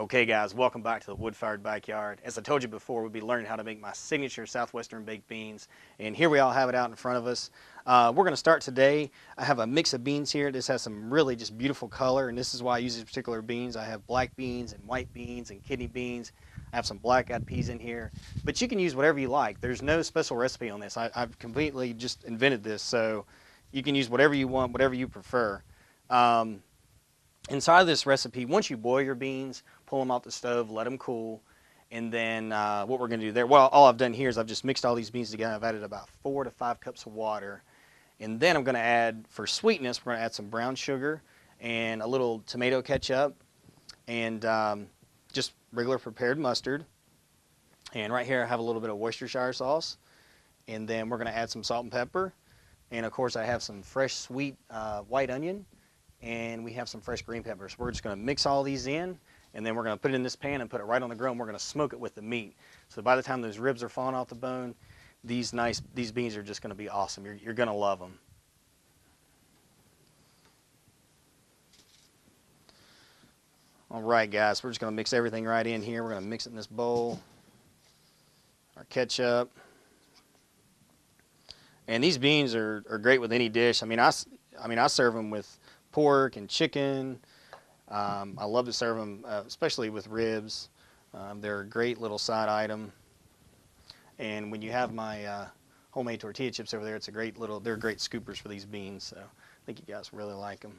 Okay guys, welcome back to the Wood-Fired Backyard. As I told you before, we'll be learning how to make my signature Southwestern baked beans. And here we all have it out in front of us. We're going to start today. I have a mix of beans here. This has some really just beautiful color, and this is why I use these particular beans. I have black beans and white beans and kidney beans. I have some black-eyed peas in here. But you can use whatever you like. There's no special recipe on this. I've completely just invented this, so you can use whatever you want, whatever you prefer. Inside of this recipe, once you boil your beans, pull them off the stove, let them cool, and then what we're going to do there, well, all I've done here is I've just mixed all these beans together. I've added about 4 to 5 cups of water, and then I'm going to add, for sweetness, we're going to add some brown sugar and a little tomato ketchup and just regular prepared mustard. And right here I have a little bit of Worcestershire sauce, and then we're going to add some salt and pepper, and of course I have some fresh sweet white onion, and we have some fresh green peppers. We're just going to mix all these in, and then we're going to put it in this pan and put it right on the grill, and we're going to smoke it with the meat. So by the time those ribs are falling off the bone, these beans are just going to be awesome. You're going to love them. All right, guys, we're just going to mix everything right in here. We're going to mix it in this bowl. Our ketchup. And these beans are great with any dish. I mean, I serve them with pork and chicken. I love to serve them, especially with ribs. They're a great little side item. And when you have my homemade tortilla chips over there, it's a great little, they're great scoopers for these beans. So I think you guys really like them.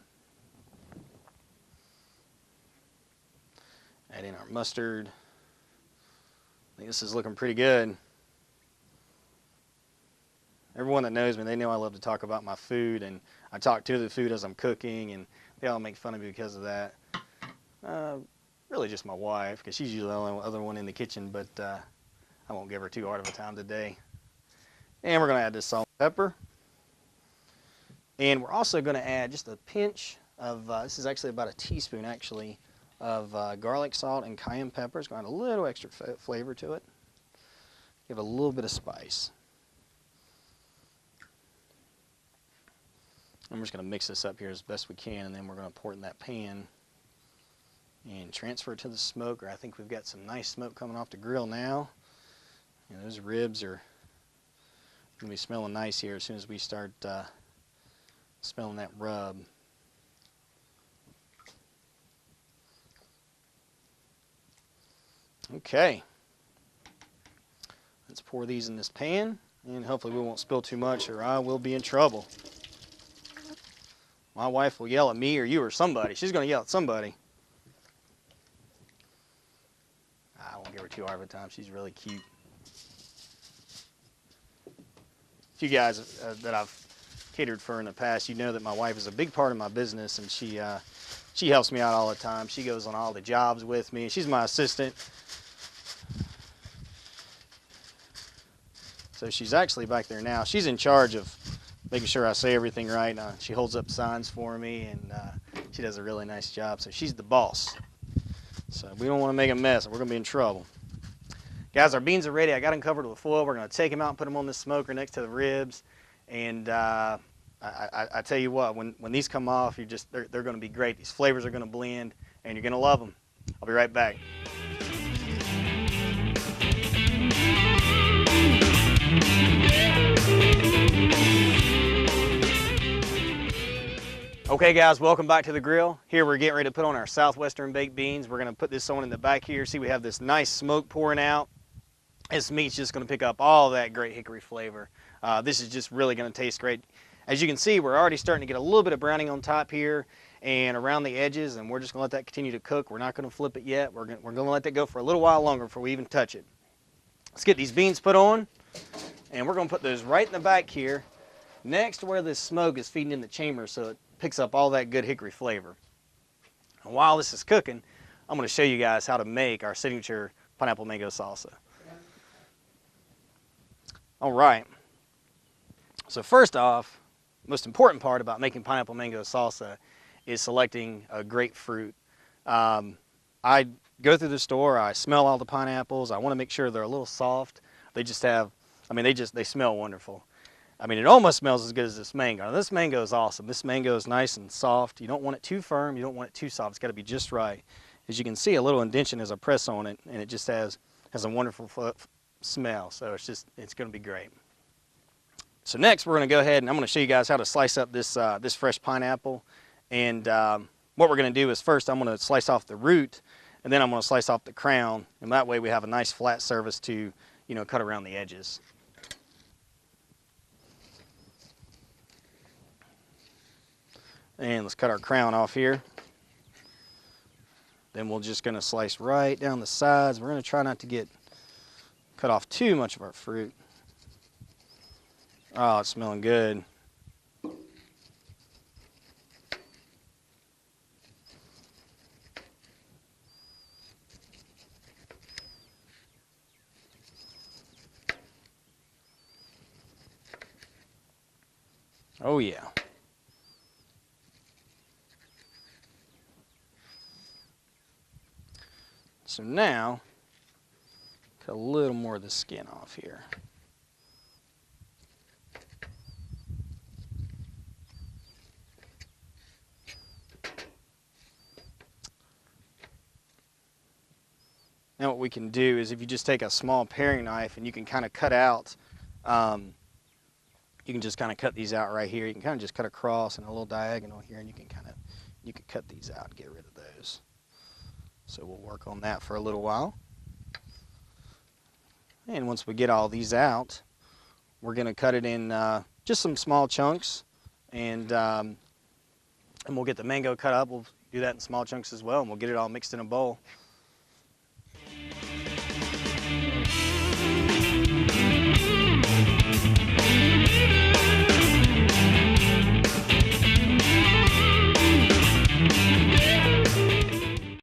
Add in our mustard. I think this is looking pretty good. Everyone that knows me, they know I love to talk about my food, and I talk to the food as I'm cooking, and they all make fun of me because of that. Really just my wife, because she's usually the only other one in the kitchen, but I won't give her too hard of a time today. And we're going to add this salt and pepper. And we're also going to add just a pinch of, this is actually about a teaspoon actually, of garlic salt and cayenne pepper. It's going to add a little extra flavor to it. Give it a little bit of spice. I'm just going to mix this up here as best we can, and then we're going to pour it in that pan and transfer it to the smoker. I think we've got some nice smoke coming off the grill now. You know, those ribs are going to be smelling nice here as soon as we start smelling that rub. Okay. Let's pour these in this pan, and hopefully we won't spill too much or I will be in trouble. My wife will yell at me or you or somebody. She's going to yell at somebody. I won't give her too hard of a time. She's really cute. If you guys that I've catered for in the past, you know that my wife is a big part of my business, and she helps me out all the time. She goes on all the jobs with me. She's my assistant. So she's actually back there now. She's in charge of making sure I say everything right. She holds up signs for me, and she does a really nice job. So she's the boss. So we don't want to make a mess, or we're going to be in trouble. Guys, our beans are ready. I got them covered with foil. We're going to take them out and put them on the smoker next to the ribs. And I tell you what, when these come off, they're going to be great. These flavors are going to blend, and you're going to love them. I'll be right back. Okay guys, welcome back to the grill. Here we're getting ready to put on our Southwestern baked beans. We're going to put this on in the back here. See, we have this nice smoke pouring out. This meat's just going to pick up all that great hickory flavor. This is just really going to taste great. As you can see, we're already starting to get a little bit of browning on top here and around the edges, and we're just going to let that continue to cook. We're not going to flip it yet. We're going to let that go for a little while longer before we even touch it. Let's get these beans put on, and we're going to put those right in the back here next to where this smoke is feeding in the chamber, so it picks up all that good hickory flavor. And while this is cooking, I'm going to show you guys how to make our signature pineapple mango salsa. All right. So first off, most important part about making pineapple mango salsa is selecting a great fruit. I go through the store, I smell all the pineapples. I want to make sure they're a little soft. They just have, I mean, they smell wonderful. I mean, it almost smells as good as this mango. Now, this mango is awesome. This mango is nice and soft. You don't want it too firm. You don't want it too soft. It's got to be just right. as you can see, a little indention as I press on it, and it just has a wonderful smell. So it's going to be great. So next we're going to go ahead and I'm going to show you guys how to slice up this this fresh pineapple. And what we're going to do is first I'm going to slice off the root, and then I'm going to slice off the crown, and that way we have a nice flat surface to, you know, cut around the edges. And let's cut our crown off here. Then we're just going to slice right down the sides. We're going to try not to cut off too much of our fruit. Oh, it's smelling good. Oh yeah. So now, cut a little more of the skin off here. Now what we can do is if you just take a small paring knife and you can kind of cut out, you can just kind of cut these out right here. You can kind of just cut across and a little diagonal here, and you can cut these out and get rid of those. So we'll work on that for a little while. And once we get all these out, we're going to cut it in just some small chunks, and we'll get the mango cut up. We'll do that in small chunks as well, and we'll get it all mixed in a bowl.